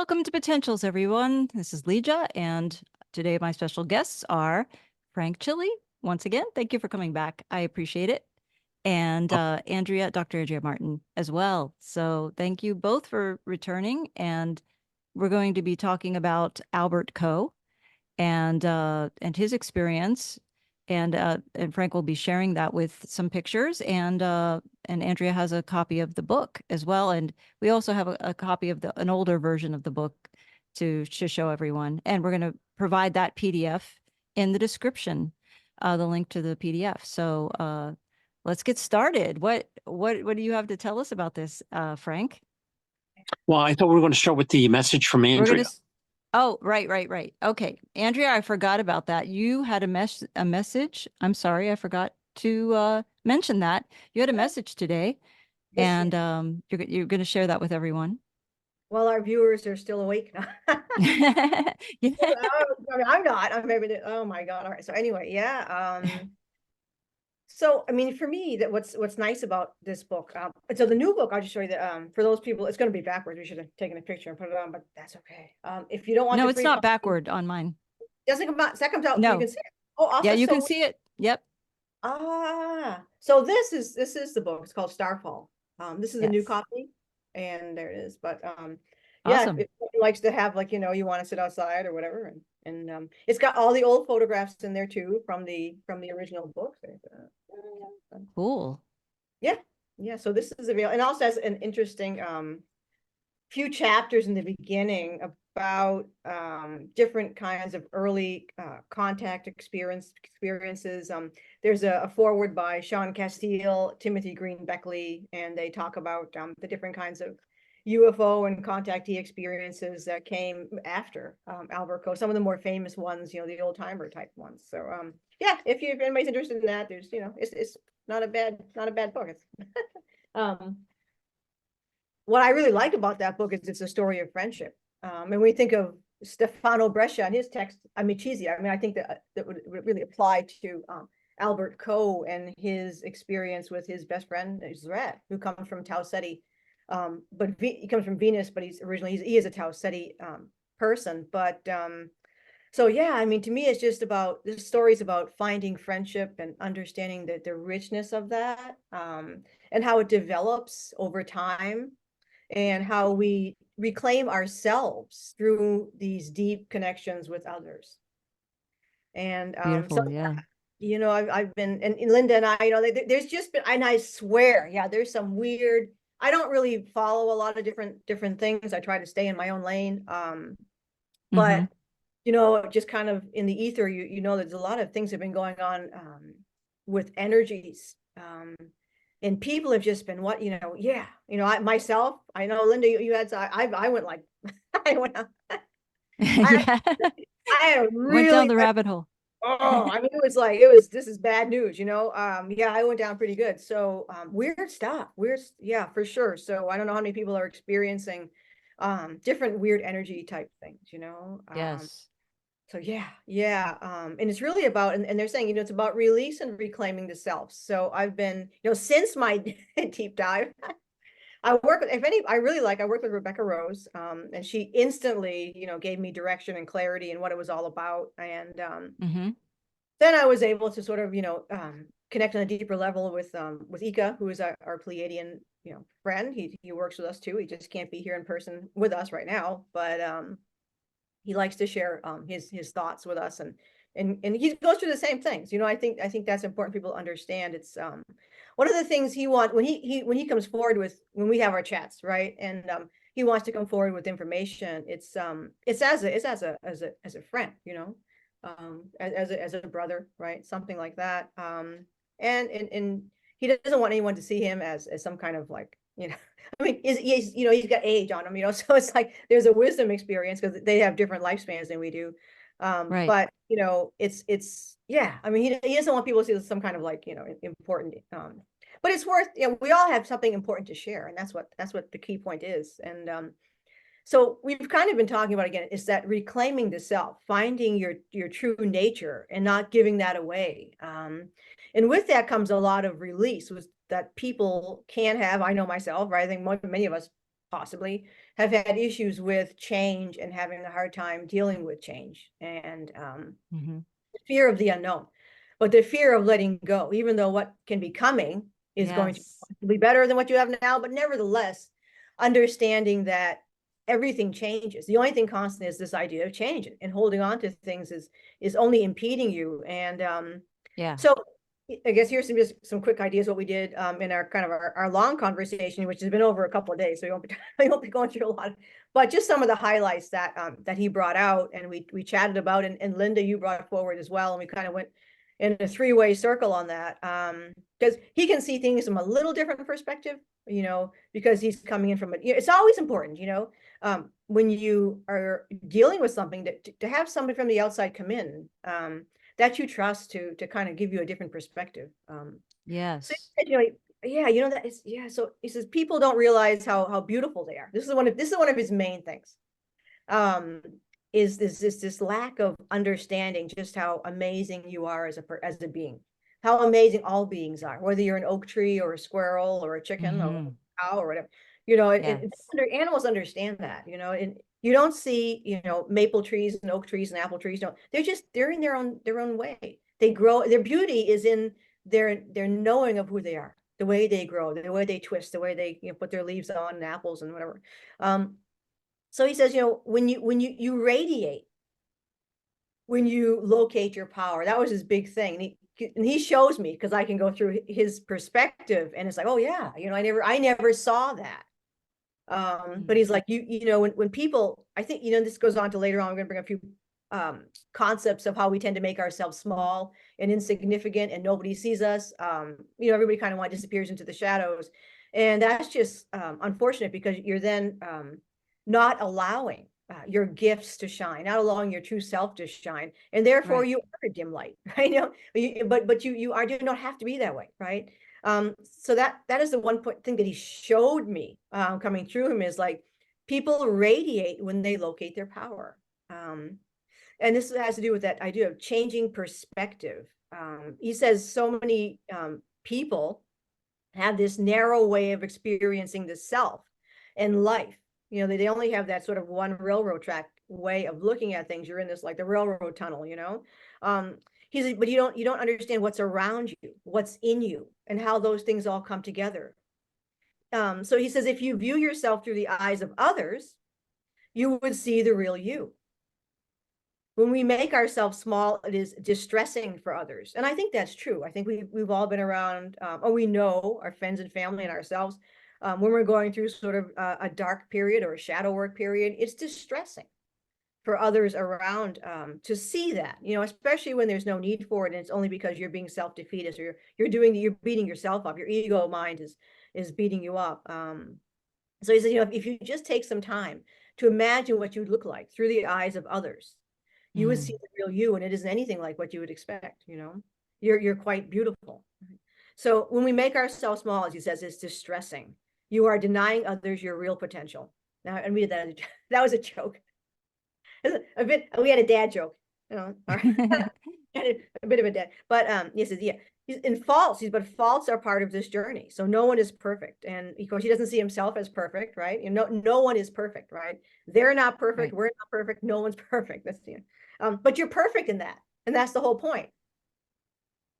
Welcome to Potentials, everyone. This is Leja, and today my special guests are Frank Chille. Once again, thank you for coming back. I appreciate it. And Andrea, Dr. Andrea Martin as well. So thank you both for returning. And we're going to be talking about Albert Coe and his experience. And Frank will be sharing that with some pictures, and Andrea has a copy of the book as well, and we also have a copy of an older version of the book to show everyone, and we're going to provide that PDF in the description, the link to the PDF. So let's get started. What do you have to tell us about this, Frank? Well, I thought we were going to start with the message from Andrea. Oh, right. Okay. Andrea, I forgot about that. You had a message. I'm sorry, I forgot to mention that. You had a message today, and you're going to share that with everyone. Well, our viewers are still awake now. Yeah. I mean, I'm not. I'm maybe. Oh my God. All right. So anyway, yeah. So I mean, for me, that what's nice about this book. So the new book, I'll just show you that. For those people, it's going to be backwards. We should have taken a picture and put it on, but that's okay. If you don't want, no, it's not backward on mine. Doesn't come out. That comes out. No, you can see it. Oh, awesome. Yeah, you can see it. Yep. So this is the book. It's called Starfall. This is a new Yes. copy, and there it is. But yeah, Awesome. if someone likes to have, like, you want to sit outside or whatever, and it's got all the old photographs in there too from the original book. Cool. Yeah. So this is available, and also has an interesting few chapters in the beginning about different kinds of early contact experiences. There's a foreword by Sean Castile, Timothy Green Beckley, and they talk about the different kinds of UFO and contactee experiences that came after Albert Coe. Some of the more famous ones, the old timer type ones. So yeah, if anybody's interested in that, there's it's not a bad book. It's what I really like about that book is it's a story of friendship. And we think of Stefano Brescia and his text, Amicizia. I mean, I think that would really apply to Albert Coe and his experience with his best friend, Zret, who comes from Tau Ceti. But he comes from Venus, but he is a Tau Ceti person. But so yeah, I mean, to me, it's just about, this story's about finding friendship and understanding the richness of that, and how it develops over time, and how we reclaim ourselves through these deep connections with others. And Beautiful, yeah. I've been, and Linda and I, there's just been, and I swear, yeah, there's some weird, I don't really follow a lot of different things. I try to stay in my own lane. But just kind of in the ether, there's a lot of things that have been going on with energies. And people have just been myself, I know, Linda, you had, I went like, I went went down the rabbit hole. Oh, I mean, this is bad news, yeah, I went down pretty good. So weird stuff, yeah, for sure. So I don't know how many people are experiencing different weird energy type things, Yes. So yeah. And it's really about, and they're saying, it's about release and reclaiming the self. So I've been, since my deep dive, I work with Rebecca Rose, and she instantly, gave me direction and clarity and what it was all about. And then I was able to sort of, connect on a deeper level with Eeka, who is our Pleadian, friend. He works with us too. He just can't be here in person with us right now, but he likes to share his thoughts with us, and he goes through the same things. I think that's important. People understand. It's one of the things he wants when he comes forward with, when we have our chats, right? And he wants to come forward with information. It's as a friend, as a brother, right? Something like that. And he doesn't want anyone to see him as some kind of, like, I mean, he's got age on him, so it's like there's a wisdom experience because they have different lifespans than we do. Right. But it's yeah. I mean, he doesn't want people to see some kind of, like, important. But it's worth. We all have something important to share, and that's what the key point is. And so we've kind of been talking about, again, is that reclaiming the self, finding your true nature, and not giving that away. And with that comes a lot of release, that people can have. I know myself, right? I think many of us possibly have had issues with change and having a hard time dealing with change, and the fear of the unknown, but the fear of letting go, even though what can be coming is going to be better than what you have now, but nevertheless, understanding that everything changes. The only thing constant is this idea of change, and holding on to things is only impeding you. And so I guess here's some quick ideas what we did in our kind of our long conversation, which has been over a couple of days, so we won't be going through a lot, but just some of the highlights that that he brought out, and we chatted about, and Linda, you brought forward as well, and we kind of went in a three-way circle on that, because he can see things from a little different perspective, you know, because he's coming in from it's always important, you know, when you are dealing with something, to have somebody from the outside come in that you trust to kind of give you a different perspective. Yes. So, you know, yeah, you know, that is, yeah. So he says people don't realize how beautiful they are. This is one of his main things. Is this lack of understanding just how amazing you are as a being, how amazing all beings are, whether you're an oak tree or a squirrel or a chicken or a cow or whatever, you know. Animals understand that, you know, and you don't see, you know, maple trees and oak trees and apple trees. No, they're in their own way. They grow. Their beauty is in their knowing of who they are, the way they grow, the way they twist, the way they, you know, put their leaves on and apples and whatever. So he says, you know, when you radiate, when you locate your power, that was his big thing. And he shows me, because I can go through his perspective, and it's like, oh yeah, you know, I never saw that. But he's like, you know, when people, I think, you know, this goes on to later on, we're going to bring a few concepts of how we tend to make ourselves small and insignificant, and nobody sees us. You know, everybody kind of disappears into the shadows, and that's just unfortunate, because you're then not allowing your gifts to shine, not allowing your true self to shine, and therefore you are a dim light, right? You know, but you don't have to be that way, right? So that is the one thing that he showed me coming through him, is like, people radiate when they locate their power. And this has to do with that idea of changing perspective. He says so many people have this narrow way of experiencing the self and life. You know, they only have that sort of one railroad track way of looking at things. You're in this, like the railroad tunnel, you know. He's like, but you don't understand what's around you, what's in you, and how those things all come together. So he says, if you view yourself through the eyes of others, you would see the real you. When we make ourselves small, it is distressing for others. And I think that's true. I think we've all been around, or we know our friends and family and ourselves, when we're going through sort of a dark period or a shadow work period, it's distressing for others around to see that, you know, especially when there's no need for it, and it's only because you're being self-defeatist, or you're beating yourself up. Your ego mind is beating you up. So he says, you know, if you just take some time to imagine what you'd look like through the eyes of others, you would see the real you, and it isn't anything like what you would expect. You know, you're quite beautiful. So when we make ourselves small, as he says, it's distressing. You are denying others your real potential. Now, and we did that. That was a joke. A bit. We had a dad joke. You know, a bit of a dad. But he says, yeah. In faults, but faults are part of this journey. So no one is perfect, and of course he doesn't see himself as perfect, right? You know, no one is perfect, right? They're not perfect. Right. We're not perfect. No one's perfect. That's the but you're perfect in that, and that's the whole point.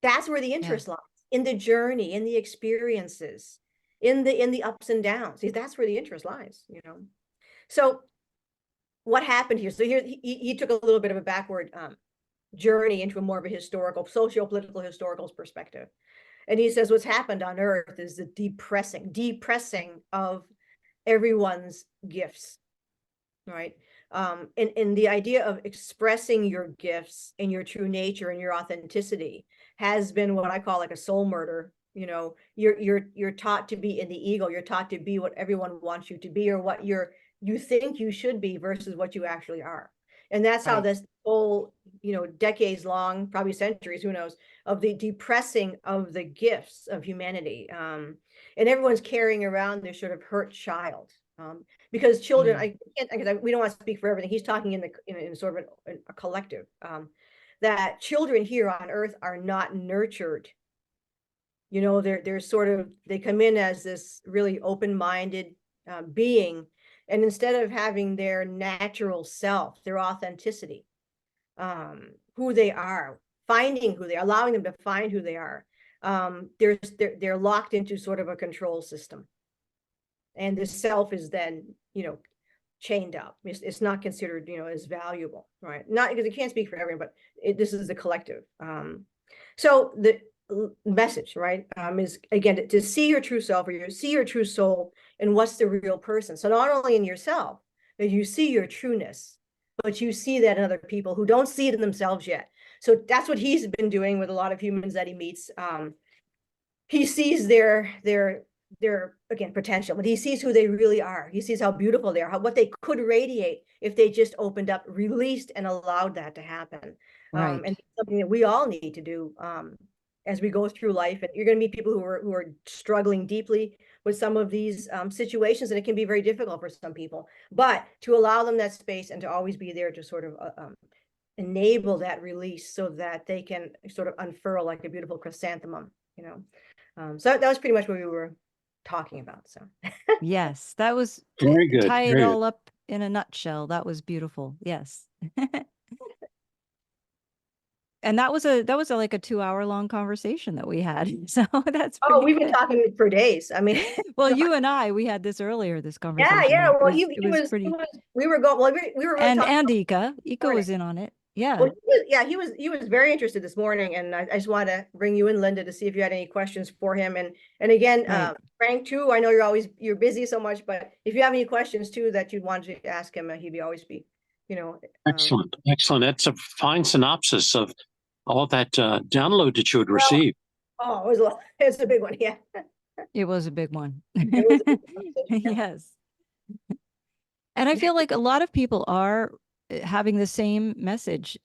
That's where the interest lies, in the journey, in the experiences, in the ups and downs. See, that's where the interest lies, you know. So what happened here? So here he took a little bit of a backward journey into a more of a historical, socio-political historical perspective. And he says what's happened on Earth is the depressing of everyone's gifts, right? And the idea of expressing your gifts and your true nature and your authenticity has been what I call like a soul murder. You know, you're taught to be in the ego. You're taught to be what everyone wants you to be, or what you think you should be versus what you actually are. And that's how this whole, you know, decades long, probably centuries, who knows, of the depressing of the gifts of humanity. And everyone's carrying around this sort of hurt child. Because children, I can't, because we don't want to speak for everything. He's talking in sort of a collective, that children here on Earth are not nurtured. You know, they're sort of, they come in as this really open-minded, being, and instead of having their natural self, their authenticity, who they are, finding who they are, allowing them to find who they are, they're locked into sort of a control system, and the self is then, you know, chained up. It's not considered, you know, as valuable, right? Not because it can't speak for everyone, but this is the collective. So the message, right, is again to see your true self, or see your true soul, and what's the real person. So not only in yourself that you see your trueness, but you see that in other people who don't see it in themselves yet. So that's what he's been doing with a lot of humans that he meets. He sees their again potential, but he sees who they really are. He sees how beautiful they are, what they could radiate if they just opened up, released, and allowed that to happen. Right. And something that we all need to do as we go through life. And you're going to meet people who are struggling deeply with some of these situations, and it can be very difficult for some people. But to allow them that space and to always be there to sort of enable that release, so that they can sort of unfurl like a beautiful chrysanthemum, you know. So that was pretty much what we were talking about. So Yes, that was Very good. tie it Very all good. up in a nutshell. That was beautiful. Yes. And that was like a 2-hour long conversation that we had. So that's pretty we've been good. talking for days. I mean, Well, you and I, we had this earlier, this yeah, conversation. yeah. and Well, it was pretty. we were going. Well, we were really And talking Eeka morning. was in on it. Yeah. Well, he was very interested this morning, and I just wanted to bring you in, Linda, to see if you had any questions for him. And again, Right. Frank too. I know you're busy so much, but if you have any questions too that you'd want to ask him, he'd always be, you know. Excellent. Excellent. That's a fine synopsis of all that download that you had Well, received. oh, it was a big one. Yeah. It was a big one. It was a big one. Yeah. Yes. And I feel like a lot of people are having the same message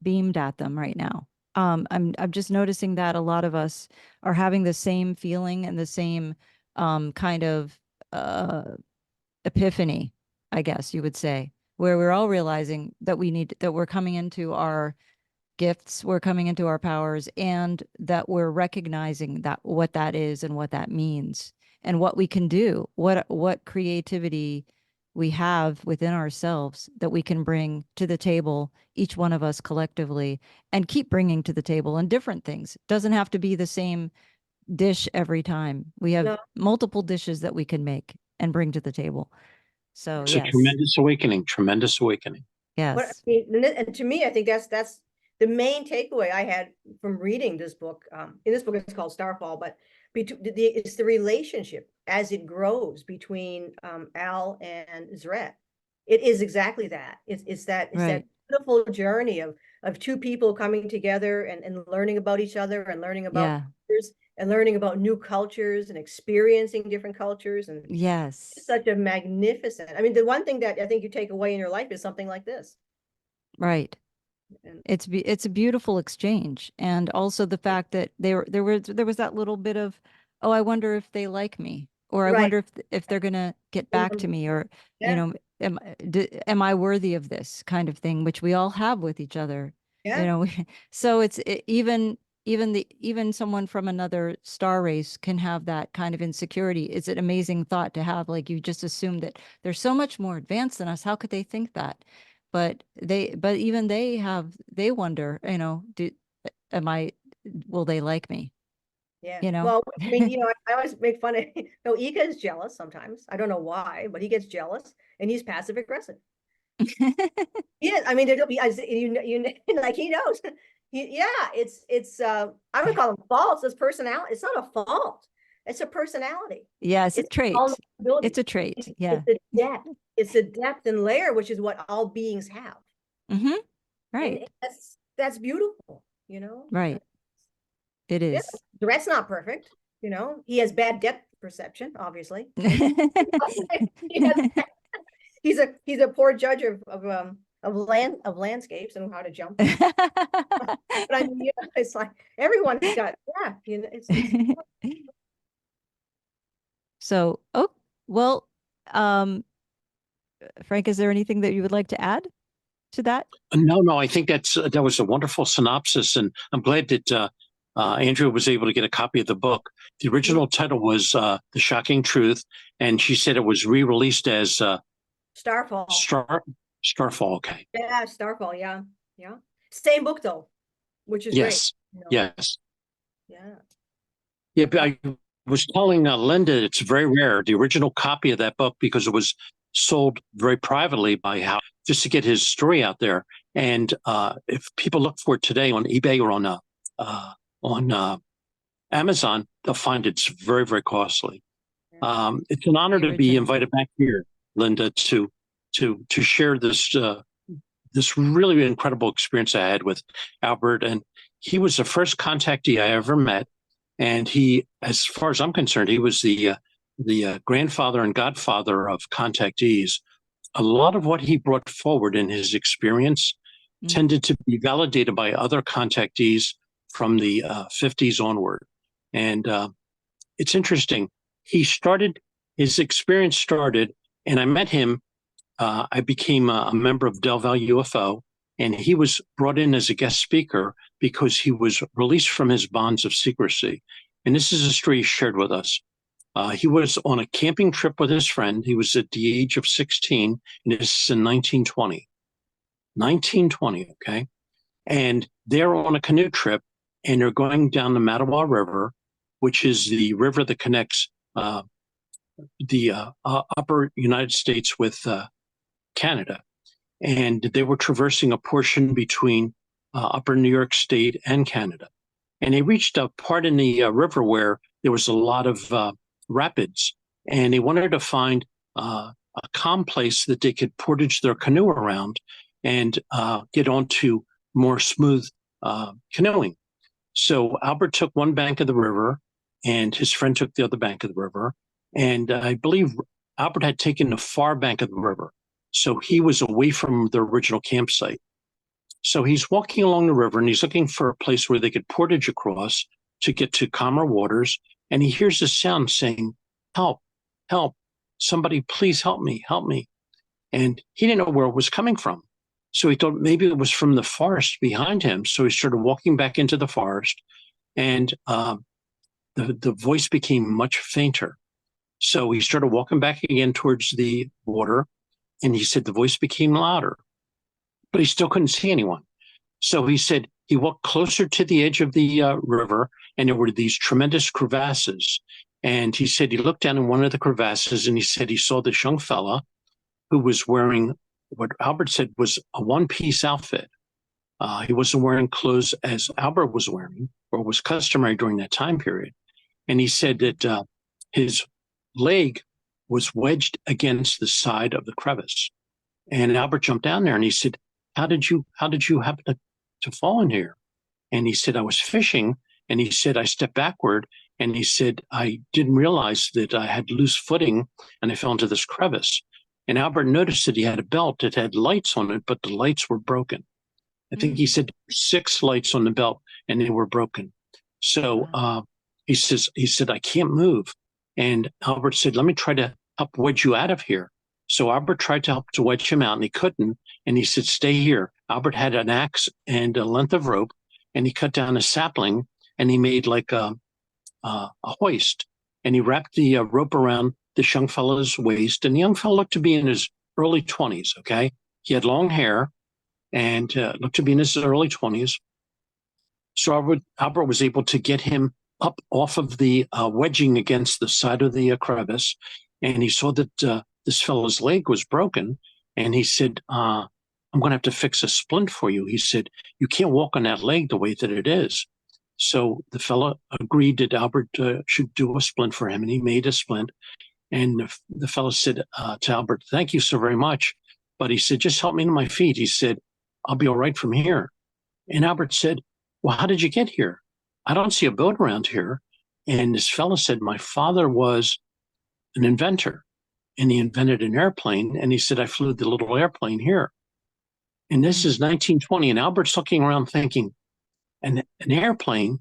beamed at them right now. I'm just noticing that a lot of us are having the same feeling and the same kind of epiphany, I guess you would say, where we're all realizing that we're coming into our gifts, we're coming into our powers, and that we're recognizing that what that is and what that means and what we can do, what creativity we have within ourselves that we can bring to the table, each one of us collectively, and keep bringing to the table, and different things. Doesn't have to be the same dish every time. We have multiple dishes that we can make and bring to the table. So It's yes. a tremendous awakening. Tremendous awakening. Yes. And to me, I think that's the main takeaway I had from reading this book. In this book, it's called Starfall, but it's the relationship as it grows between Al and Zret. It is exactly that. It's that beautiful journey of two people coming together and learning about each other, and learning about others, and learning about new cultures, and experiencing different cultures. And yes, it's such a magnificent. I mean, the one thing that I think you take away in your life is something like this. Right. It's a beautiful exchange, and also the fact that there was that little bit of, oh, I wonder if they like me, or I wonder if they're gonna get back to me, or you know, am I worthy of this kind of thing, which we all have with each other. You know, so even someone from another star race can have that kind of insecurity. It's an amazing thought to have. Like, you just assume that they're so much more advanced than us. How could they think that? But even they wonder, you know, will they like me? Yeah. You know? Well, I mean, you know, I always make fun of, no, Eeka is jealous sometimes. I don't know why, but he gets jealous, and he's passive aggressive. Yeah, I mean, there'll be, like, he knows. It's I'm gonna call them faults. It's personality. It's not a fault. It's a personality. Yeah, it's a trait. It's a trait. Yeah. It's a depth. It's a depth and layer, which is what all beings have. Mm-hmm. Right. And that's beautiful, you know? Right. It is. Yeah, Zret's not perfect, you know. He has bad depth perception, obviously. He's a poor judge of landscapes and how to jump. But I mean, you know, it's like everyone's got, you know, it's So, well, Frank, is there anything that you would like to add to that? No, I think that was a wonderful synopsis, and I'm glad that Andrea was able to get a copy of the book. The original title was The Shocking Truth, and she said it was re-released as Starfall. Starfall. Okay. Yeah, Starfall. Yeah, yeah. Same book though, which is Yes. great. Yes. Yeah. Yeah, but I was telling Linda it's very rare, the original copy of that book, because it was sold very privately by Hal, just to get his story out there. And if people look for it today on eBay or on Amazon, they'll find it's very, very costly. It's an honor to be invited back here, Linda, to share this really incredible experience I had with Albert. And he was the first contactee I ever met. And he, as far as I'm concerned, he was the grandfather and godfather of contactees. A lot of what he brought forward in his experience tended to be validated by other contactees from the 50s onward. And it's interesting. His experience started, and I met him. I became a member of Del Valle UFO, and he was brought in as a guest speaker because he was released from his bonds of secrecy. And this is a story he shared with us. He was on a camping trip with his friend. He was at the age of 16, and this is in 1920. 1920, okay? And they're on a canoe trip, and they're going down the Mattawa River, which is the river that connects the upper United States with Canada. And they were traversing a portion between upper New York State and Canada. And they reached a part in the river where there was a lot of rapids, and they wanted to find a calm place that they could portage their canoe around and get onto more smooth canoeing. So Albert took one bank of the river, and his friend took the other bank of the river. And I believe Albert had taken the far bank of the river. So he was away from the original campsite. So he's walking along the river, and he's looking for a place where they could portage across to get to calmer waters. And he hears a sound saying, "Help, help, somebody please help me, help me." And he didn't know where it was coming from. So he thought maybe it was from the forest behind him. So he started walking back into the forest, and the voice became much fainter. So he started walking back again towards the water, and he said the voice became louder, but he still couldn't see anyone. So he said he walked closer to the edge of the river, and there were these tremendous crevasses. And he said he looked down in one of the crevasses, and he said he saw this young fella who was wearing what Albert said was a one-piece outfit. He wasn't wearing clothes as Albert was wearing, or was customary during that time period. And he said that his leg was wedged against the side of the crevice. And Albert jumped down there, and he said, how did you happen to fall in here? And he said, I was fishing. And he said, I stepped backward. And he said, I didn't realize that I had loose footing, and I fell into this crevice. And Albert noticed that he had a belt that had lights on it, but the lights were broken. I think he said 6 lights on the belt, and they were broken. So he said, I can't move. And Albert said, let me try to help wedge you out of here. So Albert tried to help to wedge him out, and he couldn't. And he said, stay here. Albert had an axe and a length of rope, and he cut down a sapling, and he made like a hoist. And he wrapped the rope around this young fellow's waist. And the young fellow looked to be in his early 20s, okay? He had long hair and looked to be in his early 20s. So Albert was able to get him up off of the wedging against the side of the crevice. And he saw that this fellow's leg was broken. And he said, I'm going to have to fix a splint for you. He said, you can't walk on that leg the way that it is. So the fellow agreed that Albert should do a splint for him. And he made a splint. And the fellow said to Albert, thank you so very much. But he said, just help me to my feet. He said, I'll be all right from here. And Albert said, well, how did you get here? I don't see a boat around here. And this fellow said, my father was an inventor, and he invented an airplane. And he said, I flew the little airplane here. And this is 1920. And Albert's looking around thinking, an airplane,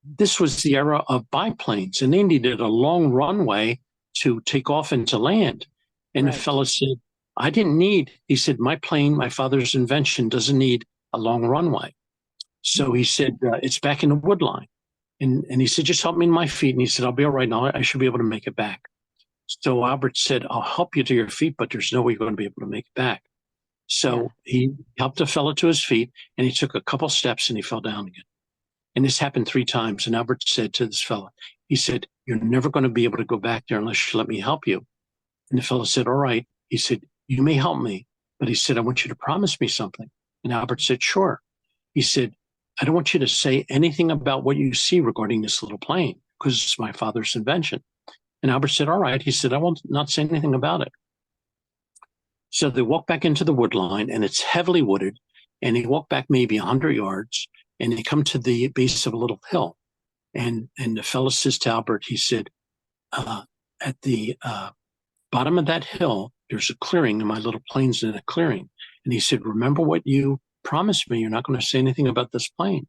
this was the era of biplanes, and they needed a long runway to take off into land. And the fellow said, he said, my plane, my father's invention, doesn't need a long runway. So he said, it's back in the wood line. And he said, just help me in my feet. And he said, I'll be all right now. I should be able to make it back. So Albert said, I'll help you to your feet, but there's no way you're going to be able to make it back. So he helped the fellow to his feet, and he took a couple steps and he fell down again. And this happened 3 times. And Albert said to this fellow, he said, you're never going to be able to go back there unless you let me help you. And the fellow said, all right. He said, you may help me. But he said, I want you to promise me something. And Albert said, sure. He said, I don't want you to say anything about what you see regarding this little plane, because it's my father's invention. And Albert said, all right. He said, I will not say anything about it. So they walked back into the wood line, and it's heavily wooded. And he walked back maybe 100 yards, and they come to the base of a little hill. And the fellow says to Albert, he said, at the bottom of that hill, there's a clearing, and my little plane's in a clearing. And he said, remember what you promised me. You're not going to say anything about this plane.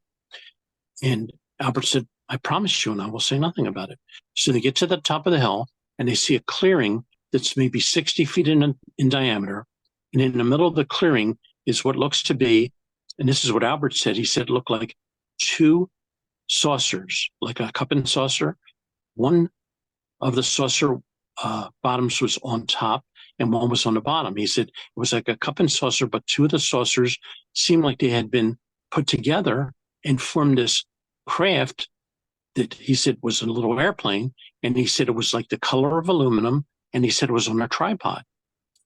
And Albert said, I promised you, and I will say nothing about it. So they get to the top of the hill, and they see a clearing that's maybe 60 feet in diameter. And in the middle of the clearing is what looks to be, and this is what Albert said, he said, looked like 2 saucers, like a cup and saucer. One of the saucer bottoms was on top, and one was on the bottom. He said it was like a cup and saucer, but 2 of the saucers seemed like they had been put together and formed this craft that he said was a little airplane. And he said it was like the color of aluminum, and he said it was on a tripod.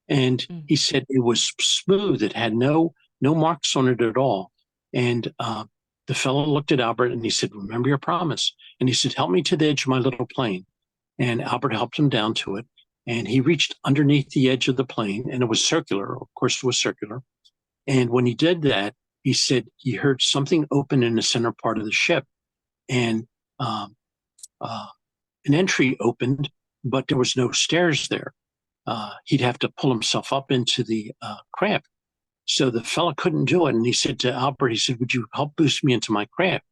And he said it was smooth. It had no marks on it at all. And the fellow looked at Albert and he said, remember your promise. And he said, help me to the edge of my little plane. And Albert helped him down to it. And he reached underneath the edge of the plane, and it was circular. Of course, it was circular. And when he did that, he said he heard something open in the center part of the ship. And an entry opened, but there was no stairs there. He'd have to pull himself up into the craft. So the fellow couldn't do it. And he said to Albert, he said, would you help boost me into my craft?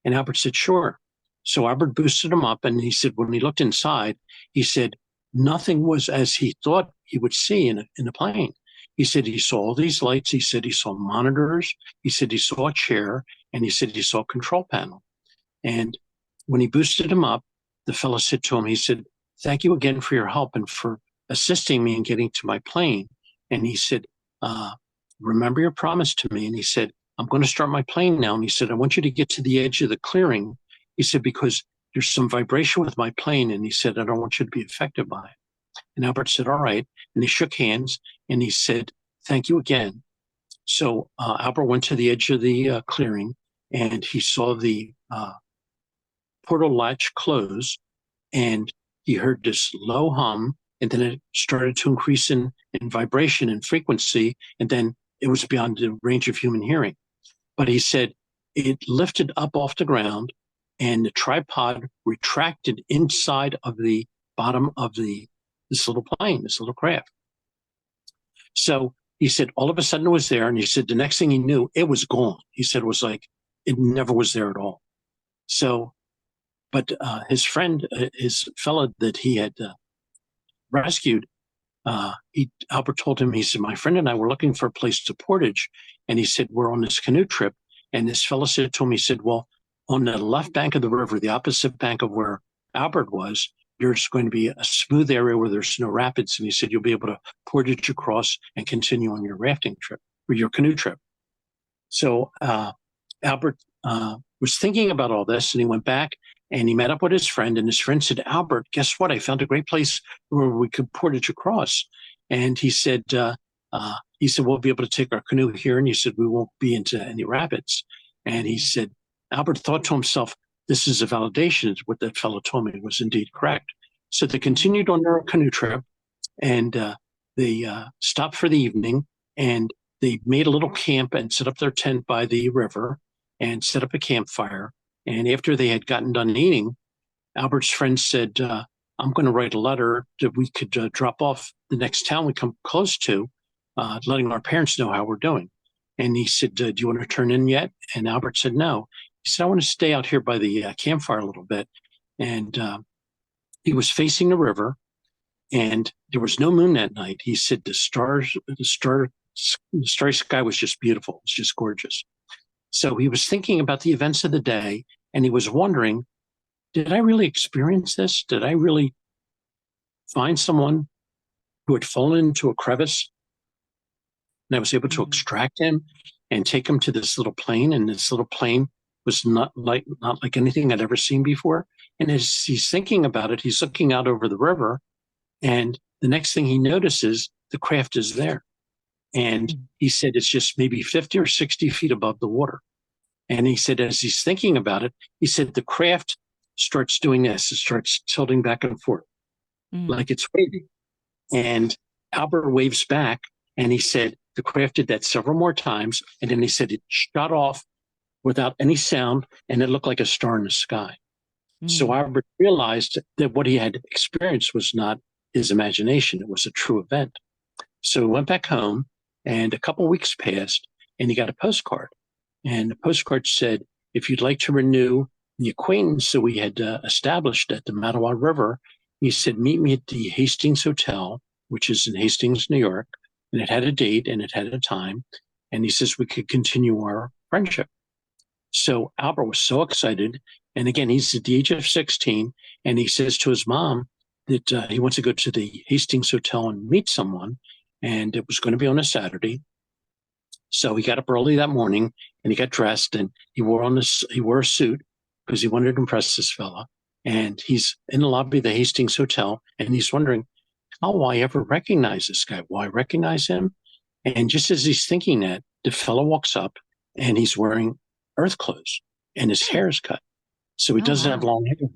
And Albert said, sure. So Albert boosted him up, and he said, when he looked inside, he said, nothing was as he thought he would see in a plane. He said he saw all these lights. He said he saw monitors. He said he saw a chair, and he said he saw a control panel. And when he boosted him up, the fellow said to him, he said, thank you again for your help and for assisting me in getting to my plane. And he said, remember your promise to me. And he said, I'm going to start my plane now. And he said, I want you to get to the edge of the clearing. He said, because there's some vibration with my plane. And he said, I don't want you to be affected by it. And Albert said, all right. And they shook hands, and he said, thank you again. So Albert went to the edge of the clearing, and he saw the portal latch close, and he heard this low hum, and then it started to increase in vibration and frequency, and then it was beyond the range of human hearing. But he said it lifted up off the ground, and the tripod retracted inside of the bottom of this little plane, this little craft. So he said all of a sudden it was there, and he said the next thing he knew, it was gone. He said it was like it never was there at all. So, but his friend, his fellow that he had rescued, Albert told him, he said, my friend and I were looking for a place to portage. And he said, we're on this canoe trip. And this fellow said to him, he said, well, on the left bank of the river, the opposite bank of where Albert was, there's going to be a smooth area where there's no rapids. And he said, you'll be able to portage across and continue on your rafting trip or your canoe trip. So Albert was thinking about all this, and he went back and he met up with his friend, and his friend said, Albert, guess what? I found a great place where we could portage across. And he said, we'll be able to take our canoe here. And he said, we won't be into any rapids. And he said, Albert thought to himself, this is a validation. What that fellow told me was indeed correct. So they continued on their canoe trip, and they stopped for the evening, and they made a little camp and set up their tent by the river and set up a campfire. And after they had gotten done eating, Albert's friend said, I'm going to write a letter that we could drop off the next town we come close to, letting our parents know how we're doing. And he said, do you want to turn in yet? And Albert said, no. He said, I want to stay out here by the campfire a little bit. And he was facing the river, and there was no moon that night. He said the starry sky was just beautiful. It was just gorgeous. So he was thinking about the events of the day, And he was wondering, did I really experience this? Did I really find someone who had fallen into a crevice? And I was able to extract him and take him to this little plane. And this little plane was not like anything I'd ever seen before. And as he's thinking about it, he's looking out over the river. And the next thing he notices, the craft is there. And he said it's just maybe 50 or 60 feet above the water. And he said, as he's thinking about it, he said the craft starts doing this. It starts tilting back and forth like it's waving. And Albert waves back, and he said the craft did that several more times. And then he said it shot off without any sound, and it looked like a star in the sky. So Albert realized that what he had experienced was not his imagination. It was a true event. So he went back home, and a couple of weeks passed, and he got a postcard. And the postcard said, if you'd like to renew the acquaintance that we had established at the Mattawa River, he said, meet me at the Hastings Hotel, which is in Hastings, New York. And it had a date and it had a time. And he says we could continue our friendship. So Albert was so excited. And again, he's at the age of 16. And he says to his mom that he wants to go to the Hastings Hotel and meet someone. And it was going to be on a Saturday. So he got up early that morning and he got dressed, and he wore a suit because he wanted to impress this fella. And he's in the lobby of the Hastings Hotel, and he's wondering, how will I ever recognize this guy? Will I recognize him? And just as he's thinking that, the fellow walks up, and he's wearing earth clothes, and his hair is cut. So he doesn't have long hair.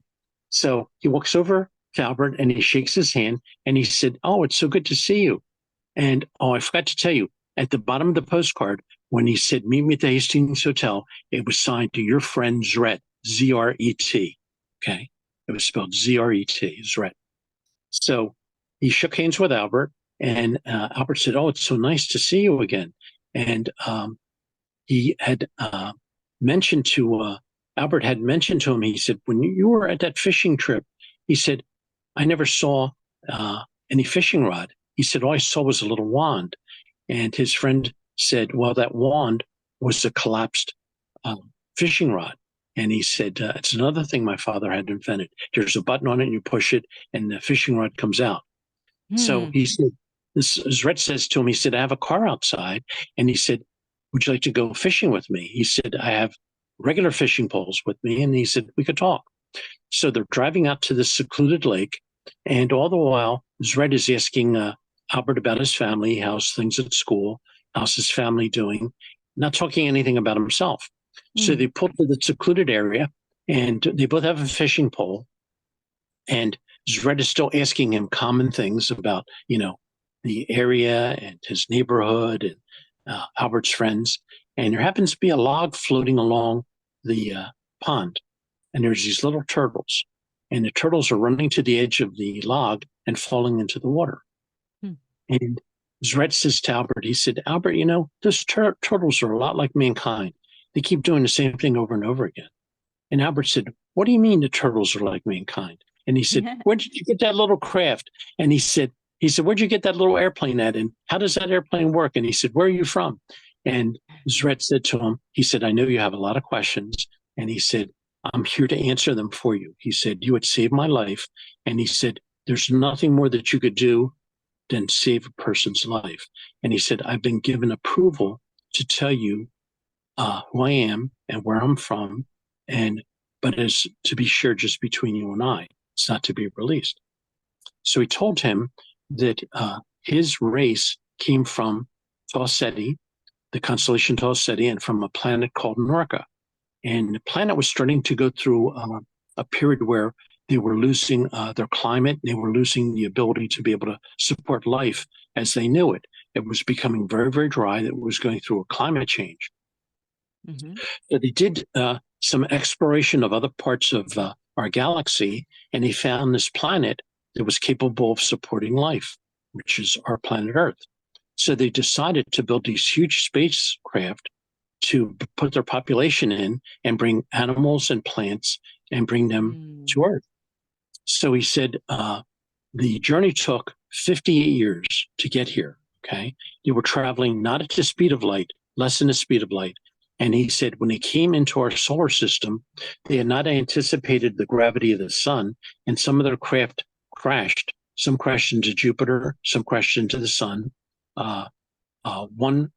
So he walks over to Albert, and he shakes his hand, and he said, oh, it's so good to see you. And, oh, I forgot to tell you, at the bottom of the postcard, when he said, meet me at the Hastings Hotel, it was signed to your friend Zret, Z-R-E-T. Okay. It was spelled Z-R-E-T, Zret. So he shook hands with Albert, and Albert said, oh, it's so nice to see you again. And he had mentioned to, Albert had mentioned to him, he said, when you were at that fishing trip, he said, I never saw any fishing rod. He said, all I saw was a little wand. And his friend said, well, that wand was a collapsed fishing rod. And he said, it's another thing my father had invented. There's a button on it, and you push it, and the fishing rod comes out. So he said, Zret says to him, he said, I have a car outside. And he said, would you like to go fishing with me? He said, I have regular fishing poles with me. And he said, we could talk. So they're driving out to this secluded lake. And all the while, Zret is asking Albert about his family, how's things at school, how's his family doing, not talking anything about himself. So they pulled to the secluded area, and they both have a fishing pole. And Zret is still asking him common things about, the area and his neighborhood and Albert's friends. And there happens to be a log floating along the pond. And there's these little turtles. And the turtles are running to the edge of the log and falling into the water. And Zret says to Albert, he said, Albert, those turtles are a lot like mankind. They keep doing the same thing over and over again. And Albert said, what do you mean the turtles are like mankind? And he said, where did you get that little craft? And he said, where'd you get that little airplane at? And how does that airplane work? And he said, where are you from? And Zret said to him, he said, I know you have a lot of questions. And he said, I'm here to answer them for you. He said, you had saved my life. And he said, there's nothing more that you could do than save a person's life. And he said, I've been given approval to tell you who I am and where I'm from. But it's to be shared just between you and I. It's not to be released. So he told him that his race came from Tau Ceti, the constellation Tau Ceti, and from a planet called Norca. And the planet was starting to go through a period where they were losing their climate. They were losing the ability to be able to support life as they knew it. It was becoming very, very dry. It was going through a climate change. So they did some exploration of other parts of our galaxy, and they found this planet that was capable of supporting life, which is our planet Earth. So they decided to build these huge spacecraft to put their population in and bring animals and plants and bring them to Earth. So he said the journey took 58 years to get here, okay? They were traveling not at the speed of light, less than the speed of light, And he said when they came into our solar system, they had not anticipated the gravity of the sun, and some of their craft crashed. Some crashed into Jupiter, some crashed into the sun. One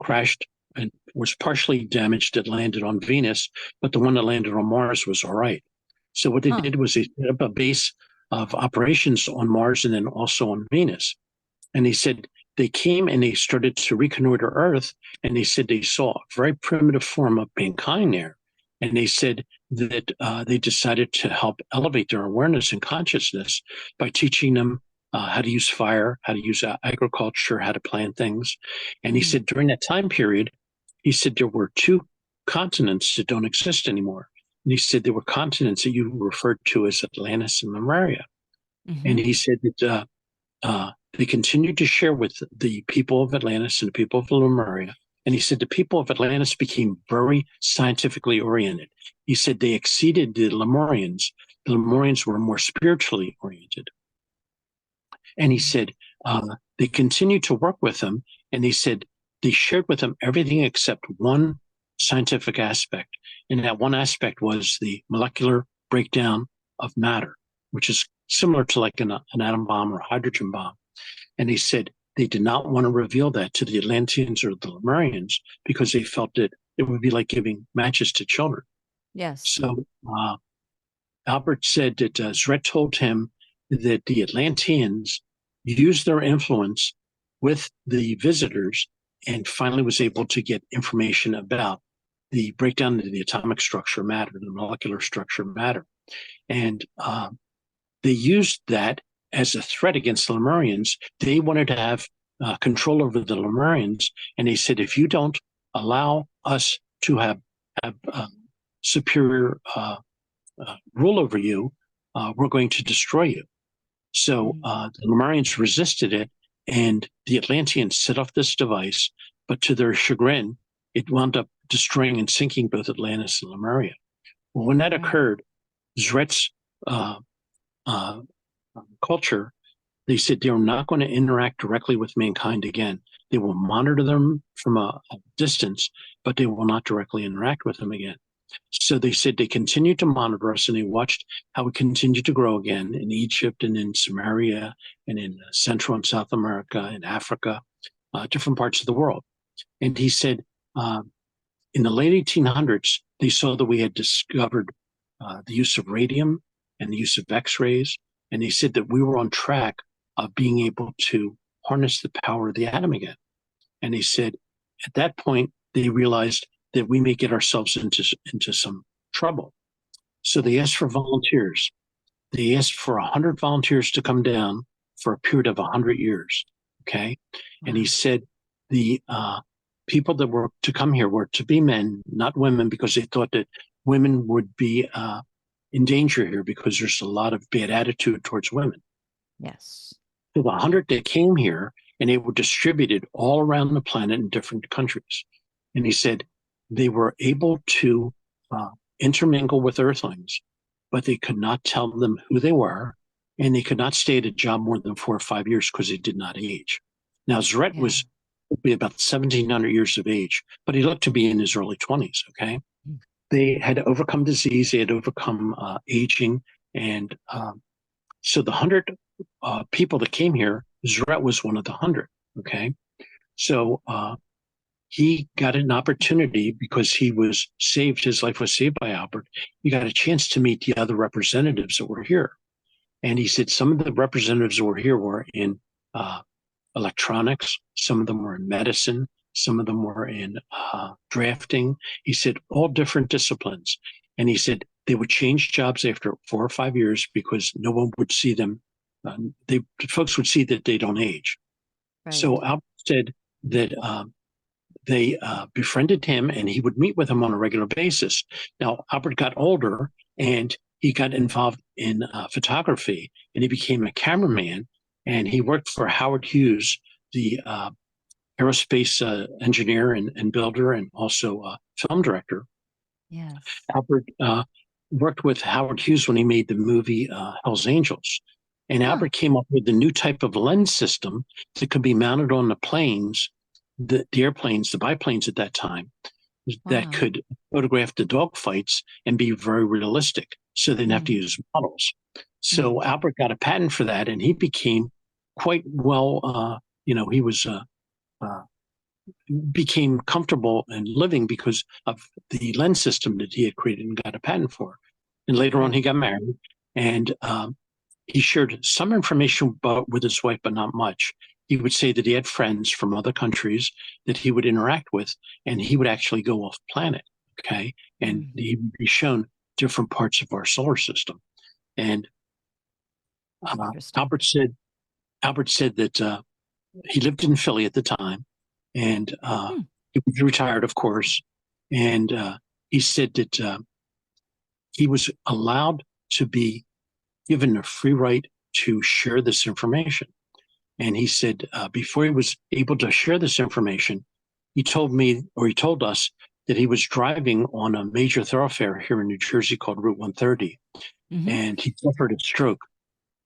crashed and was partially damaged. It landed on Venus, but the one that landed on Mars was all right. So what they did was they set up a base of operations on Mars and then also on Venus. And he said they came and they started to reconnoiter Earth, and they said they saw a very primitive form of mankind there. And they said that they decided to help elevate their awareness and consciousness by teaching them how to use fire, how to use agriculture, how to plant things. And he said during that time period, he said there were two continents that don't exist anymore. And he said there were continents that you referred to as Atlantis and Lemuria. And he said that they continued to share with the people of Atlantis and the people of Lemuria. And he said the people of Atlantis became very scientifically oriented. He said they exceeded the Lemurians. The Lemurians were more spiritually oriented. And he said they continued to work with them. And he said they shared with them everything except one scientific aspect. And that one aspect was the molecular breakdown of matter, which is similar to like an atom bomb or a hydrogen bomb. And he said they did not want to reveal that to the Atlanteans or the Lemurians because they felt that it would be like giving matches to children. Yes. So Albert said that Zret told him that the Atlanteans used their influence with the visitors and finally was able to get information about the breakdown of the atomic structure of matter, the molecular structure of matter. And they used that as a threat against the Lemurians. They wanted to have control over the Lemurians. And they said, if you don't allow us to have superior rule over you, we're going to destroy you. So the Lemurians resisted it, and the Atlanteans set off this device, but to their chagrin, it wound up destroying and sinking both Atlantis and Lemuria. Well, when that occurred, Zret's culture, they said they were not going to interact directly with mankind again. They will monitor them from a distance, but they will not directly interact with them again. So they said they continued to monitor us, and they watched how we continued to grow again in Egypt and in Samaria and in Central and South America and Africa, different parts of the world. And he said in the late 1800s, they saw that we had discovered the use of radium and the use of X-rays. And they said that we were on track of being able to harness the power of the atom again. And they said at that point, they realized that we may get ourselves into some trouble. So they asked for volunteers. They asked for 100 volunteers to come down for a period of 100 years. Okay. And he said the people that were to come here were to be men, not women, because they thought that women would be in danger here because there's a lot of bad attitude towards women. Yes. So the 100 that came here, and they were distributed all around the planet in different countries. And he said they were able to intermingle with Earthlings, but they could not tell them who they were, and they could not stay at a job more than 4 or 5 years because they did not age. Now, Zret was be about 1,700 years of age, but he looked to be in his early 20s, okay? They had overcome disease, they had overcome aging, and so the 100 people that came here, Zret was one of the 100, okay? So he got an opportunity because he was saved, his life was saved by Albert. He got a chance to meet the other representatives that were here. And he said some of the representatives that were here were in electronics, some of them were in medicine, some of them were in drafting. He said all different disciplines. And he said they would change jobs after 4 or 5 years because no one would see them. Folks would see that they don't age. Right. So Albert said that they befriended him, and he would meet with him on a regular basis. Now, Albert got older, and he got involved in photography, and he became a cameraman, and he worked for Howard Hughes, the aerospace engineer and builder, and also film director. Yes. Albert worked with Howard Hughes when he made the movie Hell's Angels. And Albert came up with a new type of lens system that could be mounted on the planes, the airplanes, the biplanes at that time. that Wow. could photograph the dog fights and be very realistic. So they didn't have to use models. So Albert got a patent for that, and he became quite well, he was became comfortable and living because of the lens system that he had created and got a patent for. And later on, he got married, and he shared some information with his wife, but not much. He would say that he had friends from other countries that he would interact with, and he would actually go off planet, okay? And he would be shown different parts of our solar system. And Albert said that he lived in Philly at the time, and he was retired, of course. And he said that he was allowed to be given a free right to share this information. And he said before he was able to share this information, he told us that he was driving on a major thoroughfare here in New Jersey called Route 130, and he suffered a stroke,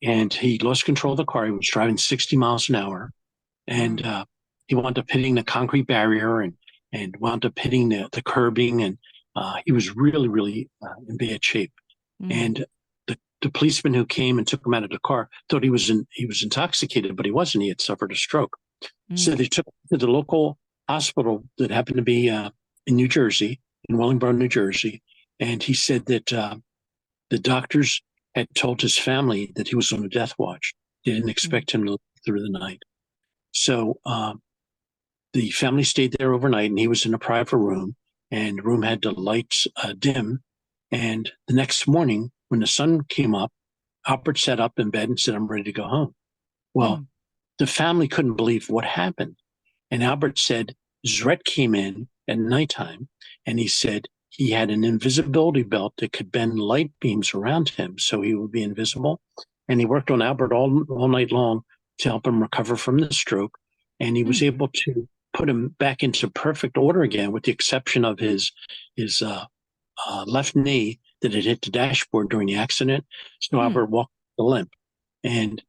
and he lost control of the car. He was driving 60 miles an hour, and he wound up hitting the concrete barrier and wound up hitting the curbing, and he was really, really in bad shape. And the policeman who came and took him out of the car thought he was intoxicated, but he wasn't. He had suffered a stroke. So they took him to the local hospital that happened to be in New Jersey, in Wellingborough, New Jersey. And he said that the doctors had told his family that he was on a death watch. They didn't expect him to live through the night. So the family stayed there overnight, and he was in a private room, and the room had the lights dim. And the next morning, when the sun came up, Albert sat up in bed and said, "I'm ready to go home." Well, the family couldn't believe what happened. And Albert said Zret came in at nighttime, and he said he had an invisibility belt that could bend light beams around him so he would be invisible. And he worked on Albert all night long to help him recover from the stroke. And he was able to put him back into perfect order again, with the exception of his left knee that had hit the dashboard during the accident. So Albert walked with a limp. And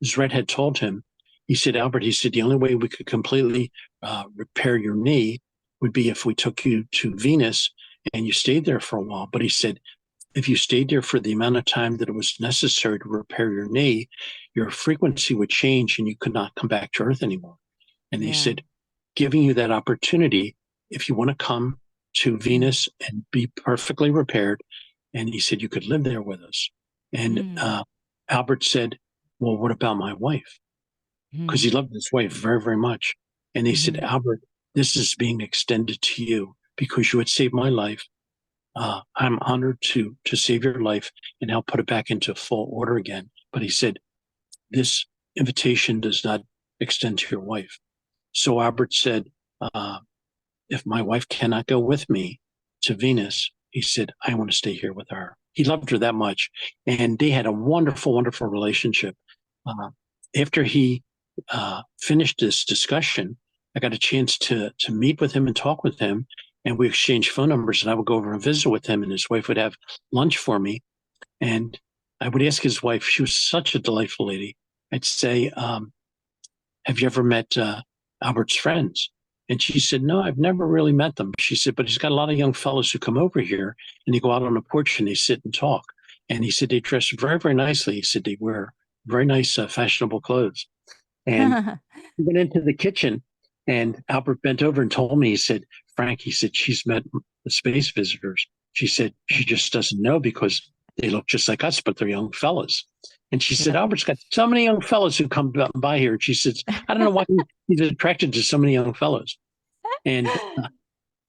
Zret had told him, he said, "Albert, he said, the only way we could completely repair your knee would be if we took you to Venus and you stayed there for a while." But he said, if you stayed there for the amount of time that it was necessary to repair your knee, your frequency would change and you could not come back to Earth anymore. And he said, giving you that opportunity, if you want to come to Venus and be perfectly repaired. And he said, you could live there with us. And Albert said, well, what about my wife? Because he loved his wife very, very much. And he said, Albert, this is being extended to you because you had saved my life. I'm honored to save your life and help put it back into full order again. But he said, this invitation does not extend to your wife. So Albert said, if my wife cannot go with me to Venus, he said, I want to stay here with her. He loved her that much. And they had a wonderful, wonderful relationship. After he finished this discussion, I got a chance to meet with him and talk with him. And we exchanged phone numbers, and I would go over and visit with him, and his wife would have lunch for me. And I would ask his wife, she was such a delightful lady. I'd say, have you ever met Albert's friends? And she said, no, I've never really met them. She said, but he's got a lot of young fellows who come over here and they go out on the porch and they sit and talk. And he said, they dress very, very nicely. He said, they wear very nice, fashionable clothes. And we went into the kitchen, and Albert bent over and told me, he said, Frank, he said, she's met the space visitors. She said, she just doesn't know because they look just like us, but they're young fellas. And she said, Albert's got so many young fellows who come by here. And she says, I don't know why he's attracted to so many young fellows. And